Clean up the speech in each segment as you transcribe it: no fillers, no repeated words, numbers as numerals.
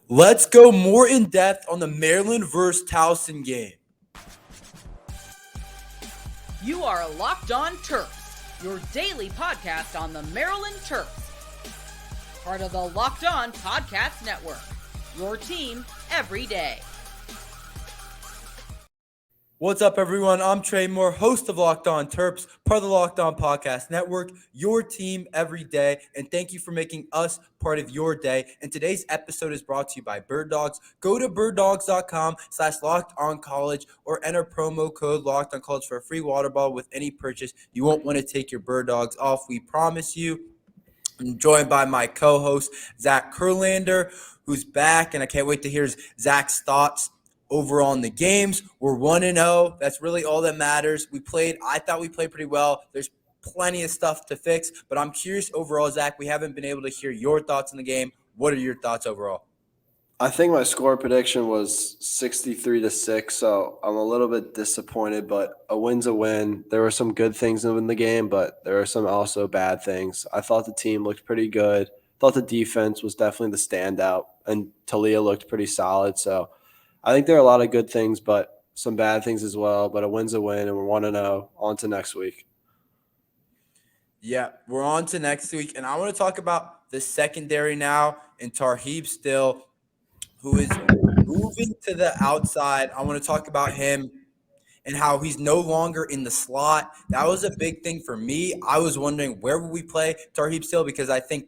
Let's go more in depth on the Maryland versus Towson game. You are Locked On Terps, your daily podcast on the Maryland Terps. Part of the Locked On Podcast Network, your team every day. What's up, everyone? I'm Tre Moore, host of Locked On Terps, part of the Locked On Podcast Network, your team every day. And thank you for making us part of your day. And today's episode is brought to you by Birddogs. Go to birddogs.com/lockedoncollege or enter promo code LockedOnCollege for a free water bottle with any purchase. You won't want to take your Birddogs off, we promise you. I'm joined by my co-host, Zach Kurlander, who's back, and I can't wait to hear Zach's thoughts over on the games. We're 1-0. That's really all that matters. I thought we played pretty well. There's plenty of stuff to fix, but I'm curious overall, Zach. We haven't been able to hear your thoughts on the game. What are your thoughts overall? I think my score prediction was 63-6, so I'm a little bit disappointed, but a win's a win. There were some good things in the game, but there are some also bad things. I thought the team looked pretty good. Thought the defense was definitely the standout, and Taulia looked pretty solid. So I think there are a lot of good things, but some bad things as well. But a win's a win, and we're 1-0. On to next week. Yeah, we're on to next week, and I want to talk about the secondary now and Tarheeb Still, who is moving to the outside. I want to talk about him and how he's no longer in the slot. That was a big thing for me. I was wondering where would we play Tarheeb Still, because I think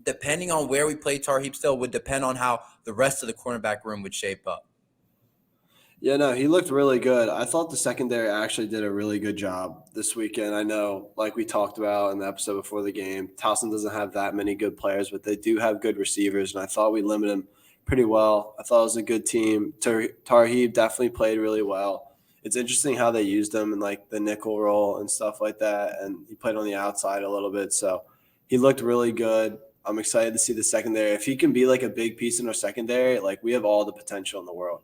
depending on where we play Tarheeb Still would depend on how the rest of the cornerback room would shape up. Yeah, no, he looked really good. I thought the secondary actually did a really good job this weekend. I know, like we talked about in the episode before the game, Towson doesn't have that many good players, but they do have good receivers, and I thought we limited them pretty well. I thought it was a good team. Tarheeb definitely played really well. It's interesting how they used him in like the nickel role and stuff like that, and he played on the outside a little bit, so he looked really good. I'm excited to see the secondary. If he can be like a big piece in our secondary, like we have all the potential in the world.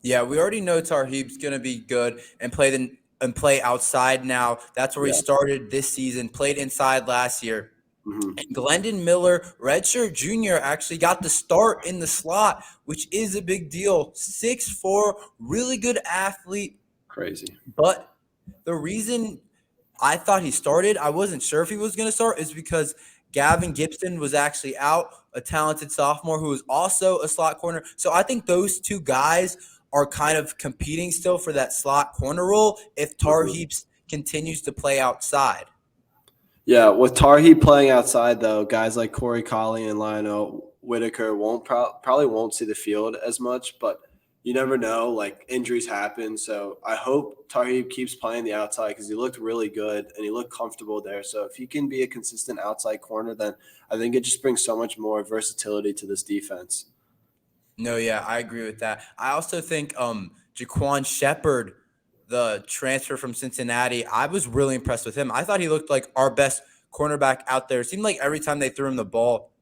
Yeah, we already know Tarheeb's going to be good and play outside now. That's where he started this season, played inside last year. Mm-hmm. And Glendon Miller, redshirt junior, actually got the start in the slot, which is a big deal. 6'4", really good athlete. Crazy. But the reason I thought he started, I wasn't sure if he was going to start, is because Gavin Gibson was actually out, a talented sophomore who was also a slot corner. So I think those two guys are kind of competing still for that slot corner role if Tarheeb continues to play outside. Yeah, with Tarheeb playing outside, though, guys like Corey Colley and Lionel Whitaker probably won't see the field as much, but you never know. Like, injuries happen, so I hope Tarheeb keeps playing the outside because he looked really good and he looked comfortable there. So if he can be a consistent outside corner, then I think it just brings so much more versatility to this defense. No, yeah, I agree with that. I also think Jaquan Shepard, the transfer from Cincinnati, I was really impressed with him. I thought he looked like our best cornerback out there. It seemed like every time they threw him the ball,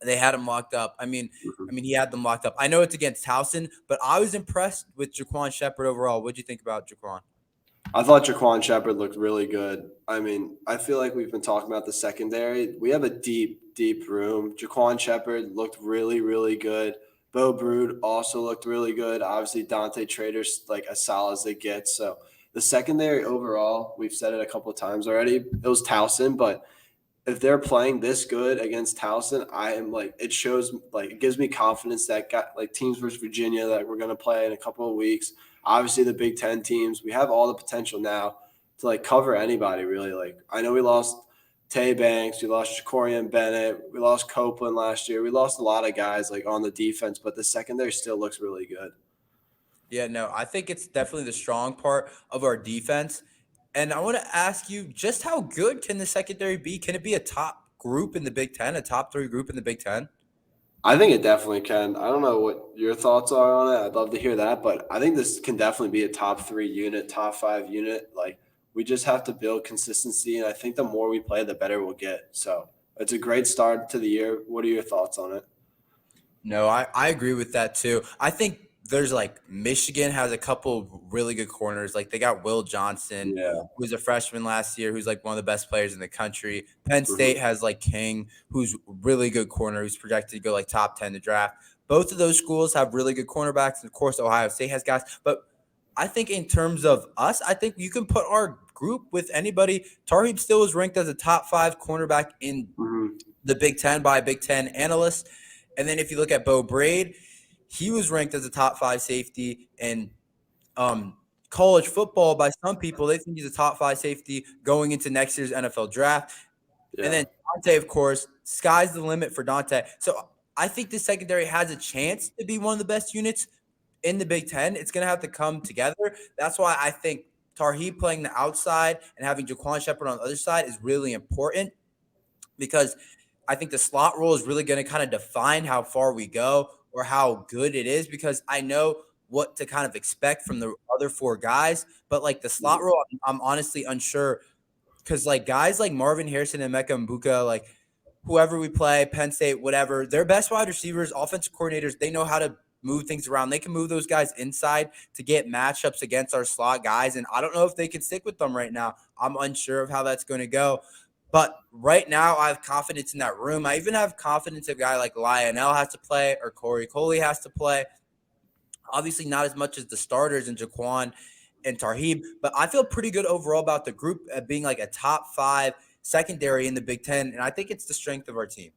they had him locked up. I mean, he had them locked up. I know it's against Towson, but I was impressed with Jaquan Shepard overall. What do you think about Jaquan? I thought Jaquan Shepard looked really good. I mean, I feel like we've been talking about the secondary. We have a deep room. Jaquan Shepard looked really, really good. Beau Brade also looked really good. Obviously, Dante Trader's like as solid as it gets. So the secondary overall, we've said it a couple of times already, it was Towson, but if they're playing this good against Towson, I am like, it shows, like, it gives me confidence that got like teams versus Virginia that we're going to play in a couple of weeks. Obviously, the Big Ten teams, we have all the potential now to like cover anybody really. Like, I know we lost Tay Banks, we lost Jacorian Bennett, we lost Copeland last year. We lost a lot of guys like on the defense, but the secondary still looks really good. Yeah, no, I think it's definitely the strong part of our defense. And I want to ask you, just how good can the secondary be? Can it be a top group in the Big Ten, a top 3 group in the Big Ten? I think it definitely can. I don't know what your thoughts are on it. I'd love to hear that, but I think this can definitely be a top 3 unit, top 5 unit. Like, we just have to build consistency, and I think the more we play, the better we'll get. So it's a great start to the year. What are your thoughts on it? No, I agree with that too. I think there's like Michigan has a couple really good corners. Like they got Will Johnson, Yeah. who was a freshman last year, who's like one of the best players in the country. Penn Mhm. State has like King, who's really good corner, who's projected to go like top 10 to draft. Both of those schools have really good cornerbacks. And of course, Ohio State has guys. But I think in terms of us, I think you can put our group with anybody. Tarheeb Still is ranked as a top 5 cornerback in Mhm. the Big Ten by Big Ten analysts. And then if you look at Beau Brade, he was ranked as a top 5 safety in college football by some people. They think he's a top 5 safety going into next year's NFL draft. And Yeah. then Dante, of course, sky's the limit for Dante. So I think the secondary has a chance to be one of the best units in the Big Ten. It's going to have to come together. That's why I think Tarheeb playing the outside and having Jaquan Shepard on the other side is really important, because I think the slot role is really going to kind of define how far we go or how good it is, because I know what to kind of expect from the other 4 guys. But like the slot role, I'm honestly unsure, because like guys like Marvin Harrison and Mecca Mbuka, like whoever we play, Penn State, whatever, their best wide receivers, offensive coordinators, they know how to move things around. They can move those guys inside to get matchups against our slot guys. And I don't know if they can stick with them right now. I'm unsure of how that's going to go. But right now, I have confidence in that room. I even have confidence a guy like Lionel has to play or Corey Coley has to play. Obviously, not as much as the starters in Jaquan and Tarheeb, but I feel pretty good overall about the group being like a top 5 secondary in the Big Ten, and I think it's the strength of our team.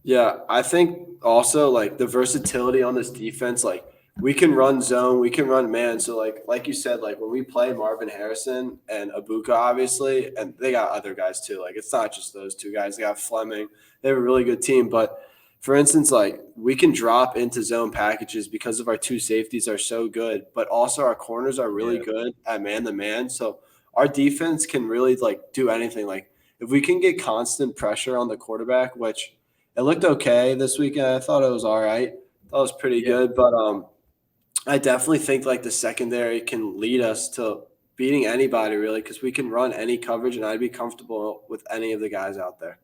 Yeah, I think also like the versatility on this defense, like we can run zone, we can run man. So like you said, like when we play Marvin Harrison and Abuka, obviously, and they got other guys too. Like it's not just those 2 guys. They got Fleming. They have a really good team. But for instance, like we can drop into zone packages because of our 2 safeties are so good, but also our corners are really good at man to man. So our defense can really like do anything. Like if we can get constant pressure on the quarterback, which it looked okay this weekend. I thought it was all right. I thought it was pretty good, but I definitely think like the secondary can lead us to beating anybody really, because we can run any coverage, and I'd be comfortable with any of the guys out there.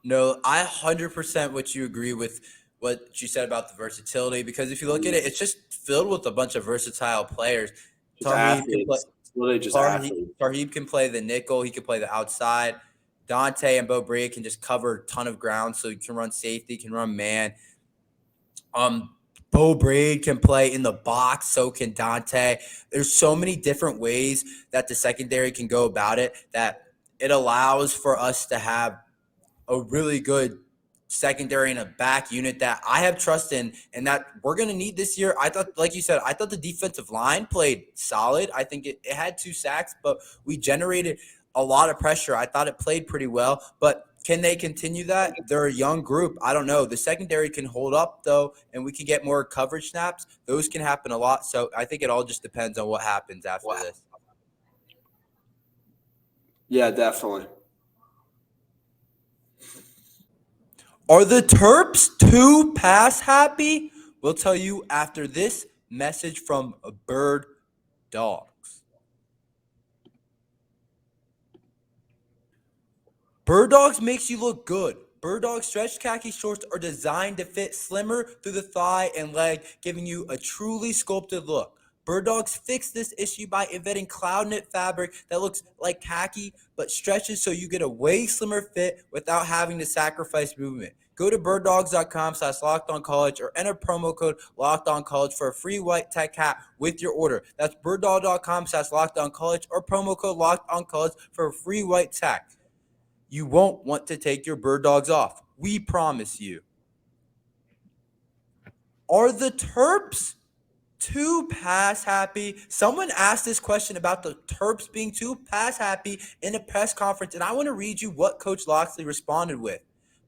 No, I 100% what you agree with what you said about the versatility, because if you look at it, it's just filled with a bunch of versatile players. Just Tarheeb can play. athletes. It's literally just athletes. Tarheeb can play the nickel. He can play the outside. Dante and Beau Brade can just cover a ton of ground, so he can run safety, can run man. Beau Brade can play in the box, so can Dante. There's so many different ways that the secondary can go about it that it allows for us to have a really good secondary and a back unit that I have trust in and that we're going to need this year. I thought, like you said, I thought the defensive line played solid. I think it had 2 sacks, but we generated a lot of pressure. I thought it played pretty well, but can they continue that? They're a young group. I don't know. The secondary can hold up, though, and we can get more coverage snaps. Those can happen a lot. So I think it all just depends on what happens after this. Yeah, definitely. Are the Terps too pass happy? We'll tell you after this message from Birddogs. Birddogs makes you look good. Birddogs stretch khaki shorts are designed to fit slimmer through the thigh and leg, giving you a truly sculpted look. Birddogs fix this issue by inventing cloud knit fabric that looks like khaki but stretches so you get a way slimmer fit without having to sacrifice movement. Go to birddogs.com/lockedoncollege or enter promo code lockedoncollege for a free white tech hat with your order. That's birddog.com/lockedoncollege or promo code lockedoncollege for a free white tech. You won't want to take your Birddogs off. We promise you. Are the Terps too pass happy? Someone asked this question about the Terps being too pass happy in a press conference, and I want to read you what Coach Locksley responded with.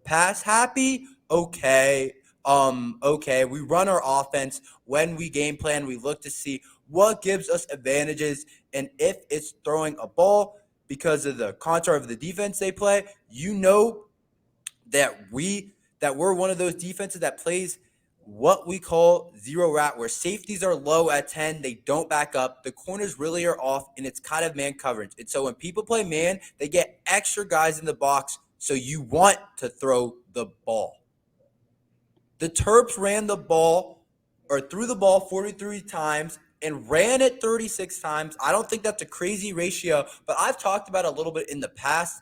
Pass happy? Okay. Okay. We run our offense. When we game plan, we look to see what gives us advantages, and if it's throwing a ball because of the contour of the defense they play, you know that we're one of those defenses that plays what we call zero rat, where safeties are low at 10, they don't back up, the corners really are off, and it's kind of man coverage. And so when people play man, they get extra guys in the box, so you want to throw the ball. The Terps ran the ball or threw the ball 43 times and ran it 36 times. I don't think that's a crazy ratio, but I've talked about it a little bit in the past.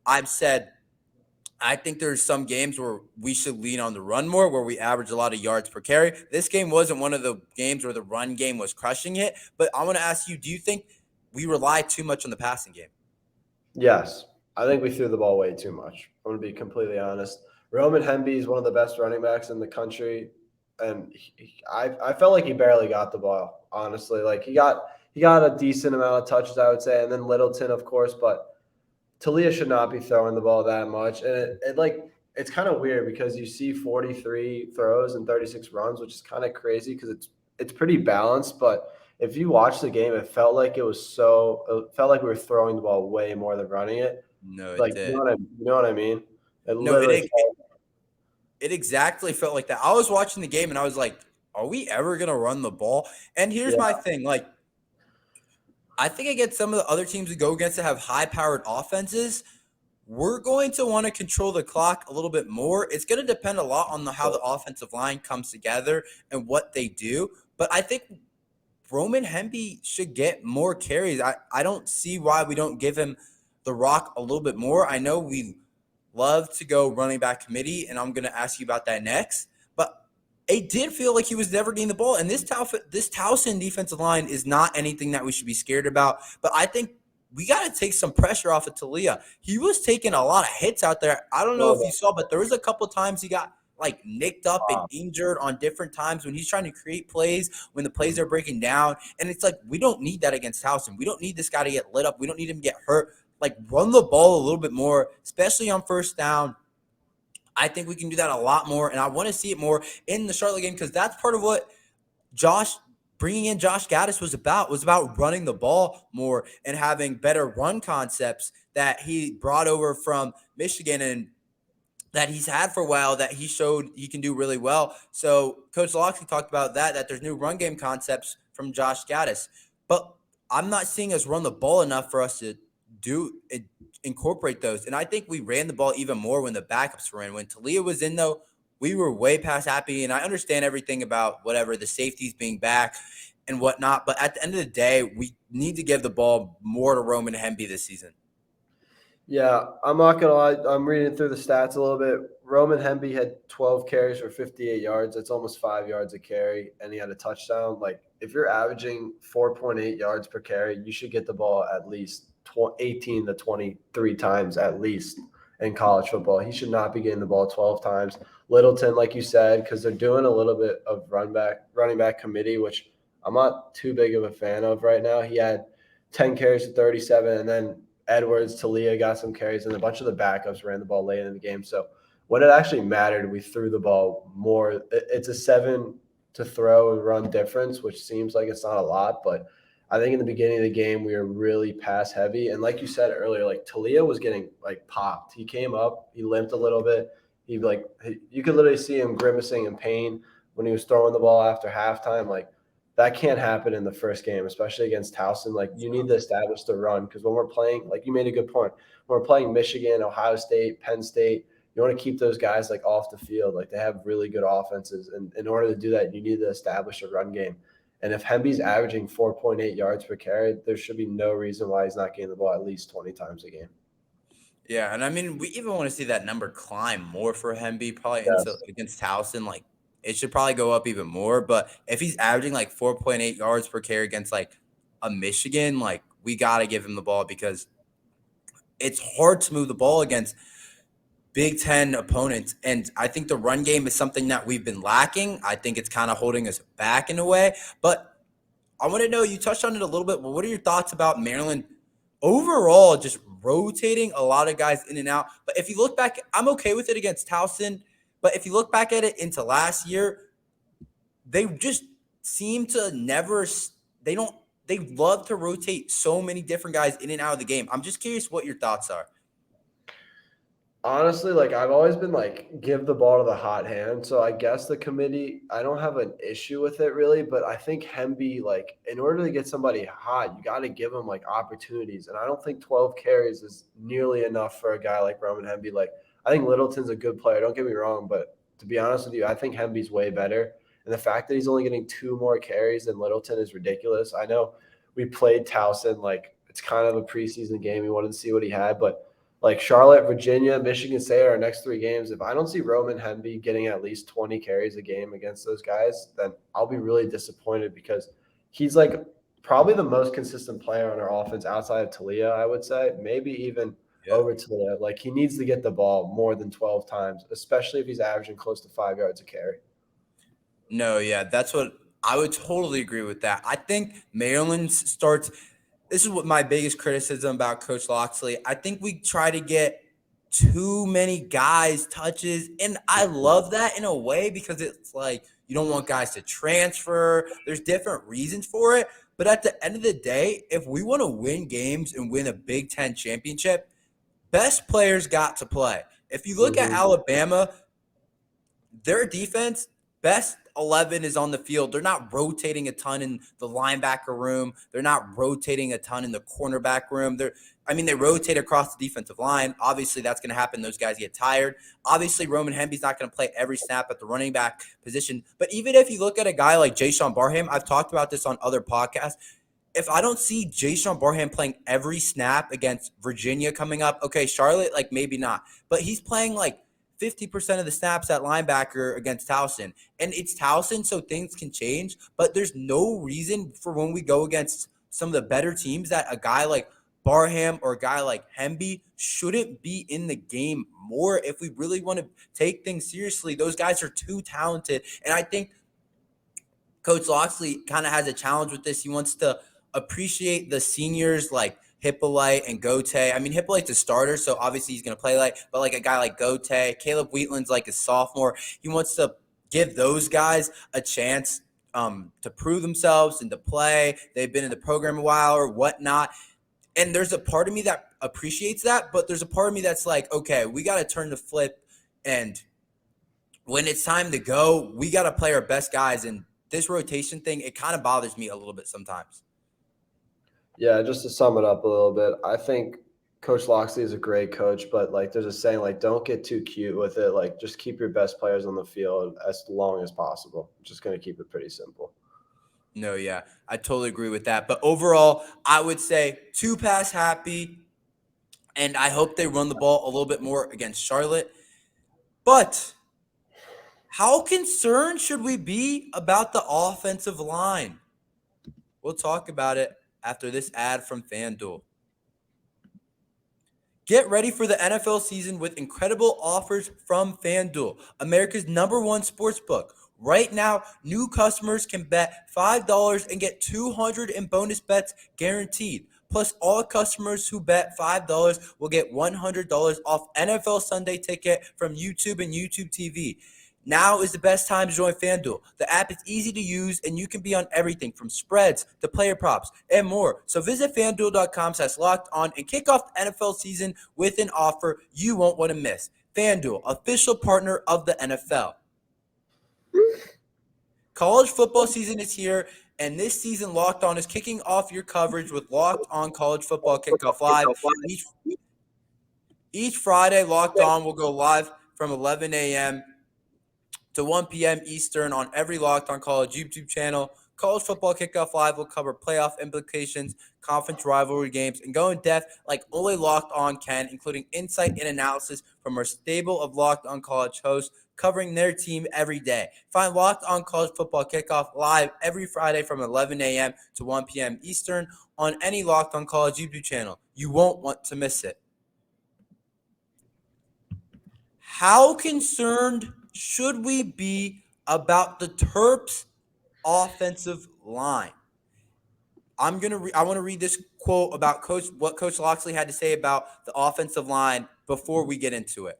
I've said I think there's some games where we should lean on the run more, where we average a lot of yards per carry. This game wasn't one of the games where the run game was crushing it, but I want to ask you, do you think we rely too much on the passing game? Yes. I think we threw the ball way too much. I'm going to be completely honest. Roman Hemby is one of the best running backs in the country, and I felt like he barely got the ball, honestly. Like he got a decent amount of touches, I would say, and then Littleton, of course, but Taulia should not be throwing the ball that much. And it's kind of weird because you see 43 throws and 36 runs, which is kind of crazy because it's pretty balanced. But if you watch the game, it felt like we were throwing the ball way more than running it. No, it Like, did. you know what I mean? It No, literally it exactly felt like that. I was watching the game and I was like, are we ever going to run the ball? And here's my thing. Like, I think against some of the other teams we go against that have high-powered offenses, we're going to want to control the clock a little bit more. It's going to depend a lot on how the offensive line comes together and what they do. But I think Roman Hemby should get more carries. I don't see why we don't give him the rock a little bit more. I know we love to go running back committee, and I'm going to ask you about that next. But it did feel like he was never getting the ball. And this Towson defensive line is not anything that we should be scared about. But I think we got to take some pressure off of Taulia. He was taking a lot of hits out there. I don't know if you saw, but there was a couple times he got like nicked up and injured on different times when he's trying to create plays, when the plays are breaking down. And it's like, we don't need that against Towson. We don't need this guy to get lit up. We don't need him to get hurt. Like, run the ball a little bit more, especially on first down. I think we can do that a lot more, and I want to see it more in the Charlotte game because that's part of what bringing in Josh Gaddis was about running the ball more and having better run concepts that he brought over from Michigan and that he's had for a while that he showed he can do really well. So Coach Locksley talked about that there's new run game concepts from Josh Gaddis. But I'm not seeing us run the ball enough for us to incorporate those. And I think we ran the ball even more when the backups were in. When Taulia was in, though, we were way past happy. And I understand everything about whatever, the safeties being back and whatnot. But at the end of the day, we need to give the ball more to Roman Hemby this season. Yeah, I'm not going to lie. I'm reading through the stats a little bit. Roman Hemby had 12 carries for 58 yards. That's almost 5 yards a carry, and he had a touchdown. Like, if you're averaging 4.8 yards per carry, you should get the ball at least 18 to 23 times at least in college football. He should not be getting the ball 12 times. Littleton, like you said, because they're doing a little bit of running back committee, which I'm not too big of a fan of right now. He had 10 carries to 37, and then Edwards, Taulia got some carries, and a bunch of the backups ran the ball late in the game. So when it actually mattered, we threw the ball more. It's a 7 to throw and run difference, which seems like it's not a lot, but I think in the beginning of the game, we were really pass heavy. And like you said earlier, like Taulia was getting like popped. He came up, he limped a little bit. You could literally see him grimacing in pain when he was throwing the ball after halftime. Like, that can't happen in the first game, especially against Towson. Like, you need to establish the run because when we're playing, like you made a good point, when we're playing Michigan, Ohio State, Penn State, you want to keep those guys like off the field. Like, they have really good offenses. And in order to do that, you need to establish a run game. And if Hemby's averaging 4.8 yards per carry, there should be no reason why he's not getting the ball at least 20 times a game. Yeah, and I mean, we even want to see that number climb more for Hemby, probably against Towson. Like, it should probably go up even more. But if he's averaging like 4.8 yards per carry against like a Michigan, like, we got to give him the ball because it's hard to move the ball against Big Ten opponents. And I think the run game is something that we've been lacking. I think it's kind of holding us back in a way. But I want to know, you touched on it a little bit, but what are your thoughts about Maryland overall just rotating a lot of guys in and out? But if you look back, I'm okay with it against Towson. But if you look back at it into last year, they just seem to never – they love to rotate so many different guys in and out of the game. I'm just curious what your thoughts are. Honestly, like, I've always been like, give the ball to the hot hand. So I guess the committee, I don't have an issue with it really, but I think Hemby, like, in order to get somebody hot, you got to give them like opportunities. And I don't think 12 carries is nearly enough for a guy like Roman Hemby. Like, I think Littleton's a good player. Don't get me wrong, but to be honest with you, I think Hemby's way better. And the fact that he's only getting 2 more carries than Littleton is ridiculous. I know we played Towson, like it's kind of a preseason game. We wanted to see what he had, but like Charlotte, Virginia, Michigan State, our next 3 games, if I don't see Roman Hemby getting at least 20 carries a game against those guys, then I'll be really disappointed because he's like probably the most consistent player on our offense outside of Taulia, I would say, maybe even over Taulia. Like he needs to get the ball more than 12 times, especially if he's averaging close to 5 yards a carry. No, yeah, that's what I would totally agree with that. I think Maryland starts. This is what my biggest criticism about Coach Locksley. I think we try to get too many guys touches, and I love that in a way because it's like you don't want guys to transfer. There's different reasons for it, but at the end of the day, if we want to win games and win a Big Ten championship, best players got to play. If you look at Alabama, their defense, best 11 is on the field. They're not rotating a ton in the linebacker room. They're not rotating a ton in the cornerback room. They rotate across the defensive line. Obviously, that's going to happen. Those guys get tired. Obviously, Roman Hemby's not going to play every snap at the running back position. But even if you look at a guy like Jayshon Barham, I've talked about this on other podcasts. If I don't see Jayshon Barham playing every snap against Virginia coming up, okay, Charlotte, like maybe not. But he's playing like 50% of the snaps at linebacker against Towson. And it's Towson, so things can change. But there's no reason for when we go against some of the better teams that a guy like Barham or a guy like Hemby shouldn't be in the game more if we really want to take things seriously. Those guys are too talented. And I think Coach Locksley kind of has a challenge with this. He wants to appreciate the seniors like Hippolyte and Gote. I mean, Hippolyte's a starter, so obviously he's going to play but like a guy like Gote, Caleb Wheatland's like a sophomore. He wants to give those guys a chance to prove themselves and to play. They've been in the program a while or whatnot. And there's a part of me that appreciates that, but there's a part of me that's like, okay, we got to turn the flip. And when it's time to go, we got to play our best guys. And this rotation thing, it kind of bothers me a little bit sometimes. Yeah, just to sum it up a little bit, I think Coach Locksley is a great coach, but like there's a saying, like don't get too cute with it. Like just keep your best players on the field as long as possible. I'm just going to keep it pretty simple. No, yeah, I totally agree with that. But overall, I would say 2 pass happy, and I hope they run the ball a little bit more against Charlotte. But how concerned should we be about the offensive line? We'll talk about it after this ad from FanDuel. Get ready for the NFL season with incredible offers from FanDuel, America's #1 sportsbook. Right now, new customers can bet $5 and get $200 in bonus bets guaranteed. Plus, all customers who bet $5 will get $100 off NFL Sunday Ticket from YouTube and YouTube TV. Now is the best time to join FanDuel. The app is easy to use, and you can be on everything from spreads to player props and more. So visit FanDuel.com/lockedon and kick off the NFL season with an offer you won't want to miss. FanDuel, official partner of the NFL. College football season is here, and this season Locked On is kicking off your coverage with Locked On College Football Kickoff Live. Each Friday, Locked On will go live from 11 a.m. to 1 p.m. Eastern on every Locked On College YouTube channel. College Football Kickoff Live will cover playoff implications, conference rivalry games, and go in depth like only Locked On can, including insight and analysis from our stable of Locked On College hosts covering their team every day. Find Locked On College Football Kickoff Live every Friday from 11 a.m. to 1 p.m. Eastern on any Locked On College YouTube channel. You won't want to miss it. How concerned should we be about the Terps offensive line? I want to read this quote about what Coach Locksley had to say about the offensive line before we get into it.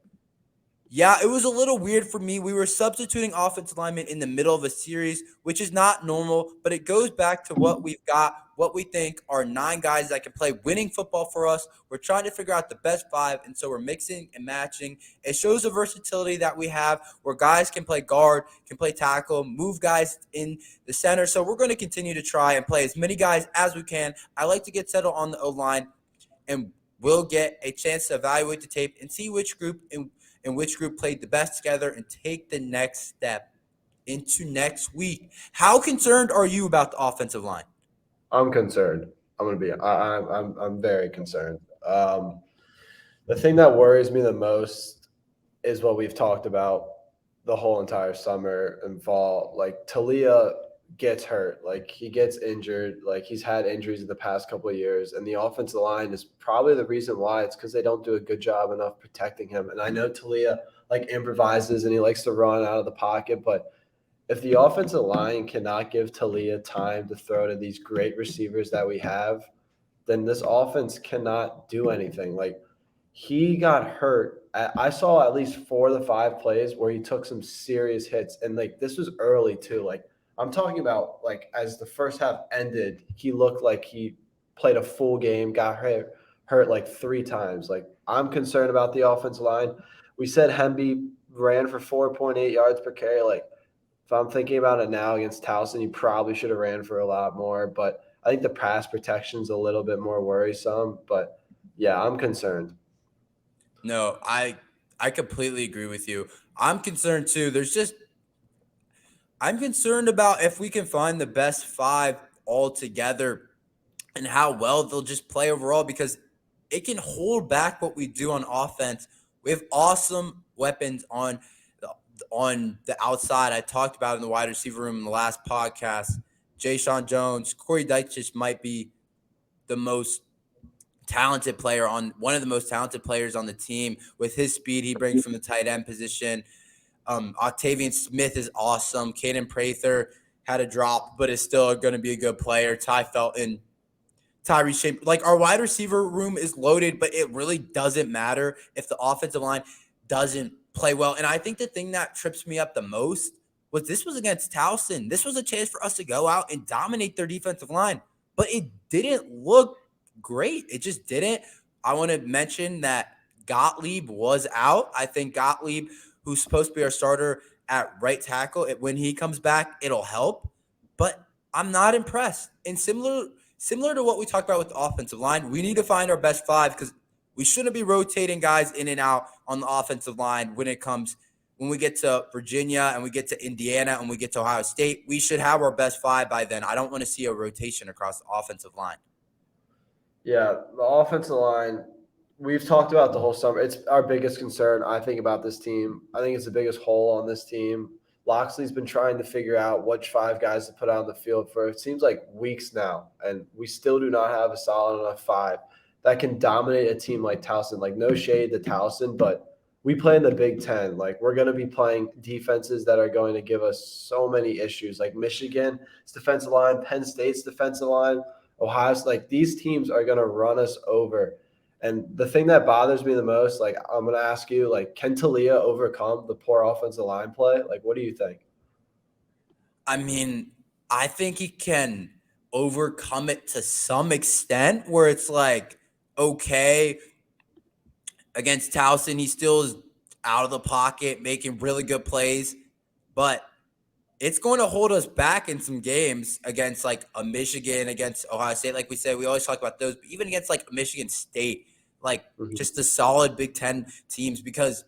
Yeah, it was a little weird for me. We were substituting offensive linemen in the middle of a series, which is not normal, but it goes back to what we've got, what we think are 9 guys that can play winning football for us. We're trying to figure out the best 5, and so we're mixing and matching. It shows the versatility that we have where guys can play guard, can play tackle, move guys in the center. So we're going to continue to try and play as many guys as we can. I like to get settled on the O-line, and we'll get a chance to evaluate the tape and see which group and which group played the best together and take the next step. into next week. How concerned are you about the offensive line? I'm concerned. I'm very concerned. The thing that worries me the most is what we've talked about the whole entire summer and fall. Like Taulia gets hurt, like he gets injured, like he's had injuries in the past couple of years, and the offensive line is probably the reason why. It's because they don't do a good job enough protecting him. And I know Taulia like improvises and he likes to run out of the pocket, but if the offensive line cannot give Taulia time to throw to these great receivers that we have, then this offense cannot do anything. Like he got hurt. I saw at least 4 of the 5 plays where he took some serious hits, and like this was early too. Like I'm talking about like as the first half ended, he looked like he played a full game, got hurt like 3 times. Like I'm concerned about the offensive line. We said Hemby ran for 4.8 yards per carry. Like if I'm thinking about it now against Towson, he probably should have ran for a lot more. But I think the pass protection is a little bit more worrisome. But yeah, I'm concerned. No, I completely agree with you. I'm concerned too. I'm concerned about if we can find the best 5 all together and how well they'll just play overall, because it can hold back what we do on offense. We have awesome weapons on the outside. I talked about in the wide receiver room in the last podcast. Jay Sean Jones, Corey Dyche just might be the most talented player on one of the most talented players on the team with his speed he brings from the tight end position. Octavian Smith is awesome. Caden Prather had a drop, but is still going to be a good player. Ty Felton, Tyree Shape. Like our wide receiver room is loaded, but it really doesn't matter if the offensive line doesn't play well. And I think the thing that trips me up the most was this was against Towson. This was a chance for us to go out and dominate their defensive line, but it didn't look great. It just didn't. I want to mention that Gottlieb was out. I think Gottlieb, who's supposed to be our starter at right tackle, when he comes back, it'll help. But I'm not impressed. And similar to what we talked about with the offensive line, we need to find our best 5 because we shouldn't be rotating guys in and out on the offensive line when we get to Virginia and we get to Indiana and we get to Ohio State. We should have our best 5 by then. I don't want to see a rotation across the offensive line. Yeah, the offensive line, we've talked about the whole summer. It's our biggest concern, I think, about this team. I think it's the biggest hole on this team. Locksley's been trying to figure out which 5 guys to put out on the field for it seems like weeks now, and we still do not have a solid enough 5 that can dominate a team like Towson. Like, no shade to Towson, but we play in the Big Ten. Like, we're going to be playing defenses that are going to give us so many issues. Like Michigan's defensive line, Penn State's defensive line, Ohio's. Like, these teams are going to run us over. And the thing that bothers me the most, like, I'm going to ask you, like, can Taulia overcome the poor offensive line play? Like, what do you think? I mean, I think he can overcome it to some extent where it's like, okay, against Towson, he still is out of the pocket, making really good plays, but it's going to hold us back in some games against like a Michigan, against Ohio State. Like we said, we always talk about those, but even against like Michigan State, like just the solid Big Ten teams, because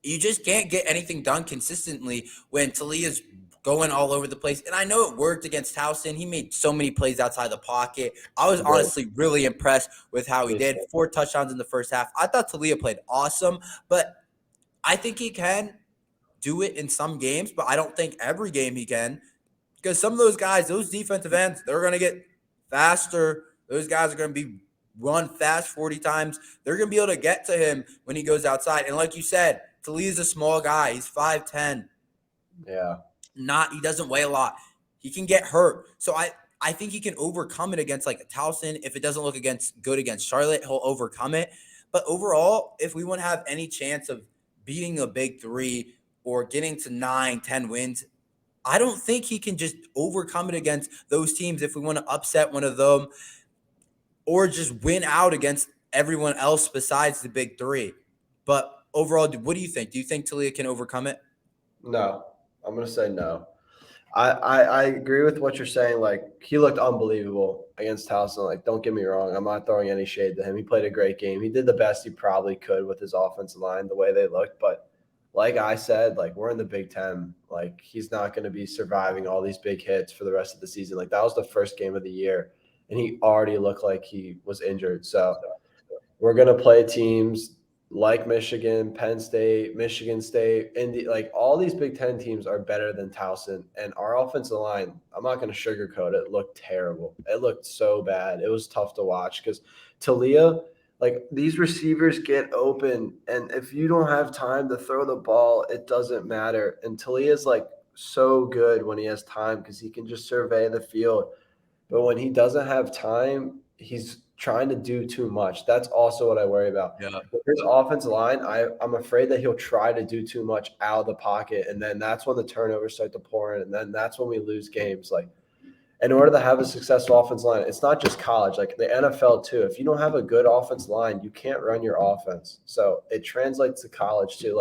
you just can't get anything done consistently when Talia's going all over the place. And I know it worked against Towson. He made so many plays outside the pocket. I was honestly really impressed with how he did. 4 touchdowns in the first half. I thought Taulia played awesome, but I think he can do it in some games, but I don't think every game he can, because some of those guys, those defensive ends, they're going to get faster. Those guys are going to be run fast 40 times. They're going to be able to get to him when he goes outside. And like you said, Talia's a small guy. He's 5'10". Yeah. He doesn't weigh a lot. He can get hurt. So I think he can overcome it against like a Towson. If it doesn't look good against Charlotte, he'll overcome it. But overall, if we want to have any chance of beating a big 3 or getting to 9-10 wins, I don't think he can just overcome it against those teams if we want to upset one of them or just win out against everyone else besides the big 3. But overall, what do you think? Do you think Taulia can overcome it? No, I'm going to say no. I agree with what you're saying. Like, he looked unbelievable against Towson. Like, don't get me wrong. I'm not throwing any shade to him. He played a great game. He did the best he probably could with his offensive line, the way they looked. But like I said, like we're in the Big Ten. Like he's not going to be surviving all these big hits for the rest of the season. Like that was the first game of the year, and he already looked like he was injured. So we're going to play teams like Michigan, Penn State, Michigan State, Indy. Like all these Big Ten teams are better than Towson, and our offensive line. I'm not going to sugarcoat it. Looked terrible. It looked so bad. It was tough to watch because Taulia. Like these receivers get open, and if you don't have time to throw the ball, it doesn't matter. And Talia's like so good when he has time because he can just survey the field. But when he doesn't have time, he's trying to do too much. That's also what I worry about. Yeah. With his offensive line, I'm afraid that he'll try to do too much out of the pocket, and then that's when the turnovers start to pour in, and then that's when we lose games. Like in order to have a successful offensive line, it's not just college, like the NFL too. If you don't have a good offensive line, you can't run your offense. So it translates to college too.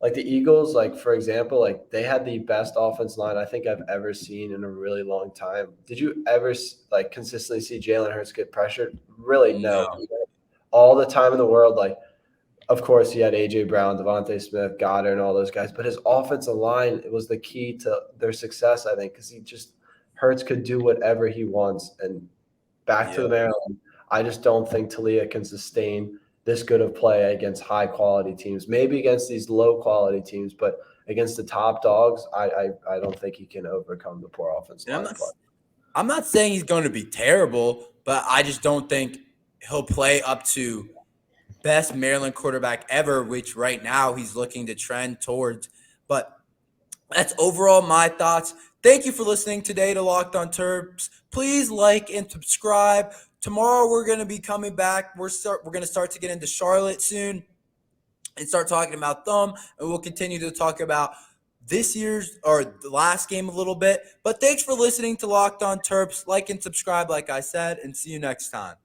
Like the Eagles, like for example, like they had the best offensive line I think I've ever seen in a really long time. Did you ever like consistently see Jalen Hurts get pressured? Really, no. All the time in the world, like of course, he had A.J. Brown, Devontae Smith, Goddard, and all those guys. But his offensive line was the key to their success, I think, because Hurts could do whatever he wants. And back to the Maryland, I just don't think Taulia can sustain this good of play against high-quality teams. Maybe against these low-quality teams, but against the top dogs, I don't think he can overcome the poor offensive line play. I'm not saying he's going to be terrible, but I just don't think he'll play up to best Maryland quarterback ever, which right now he's looking to trend towards. But that's overall my thoughts. Thank you for listening today to Locked on Terps. Please like and subscribe. Tomorrow we're going to be coming back. We're going to start to get into Charlotte soon and start talking about them, and we'll continue to talk about this year's or the last game a little bit. But thanks for listening to Locked on Terps. Like and subscribe, like I said, and see you next time.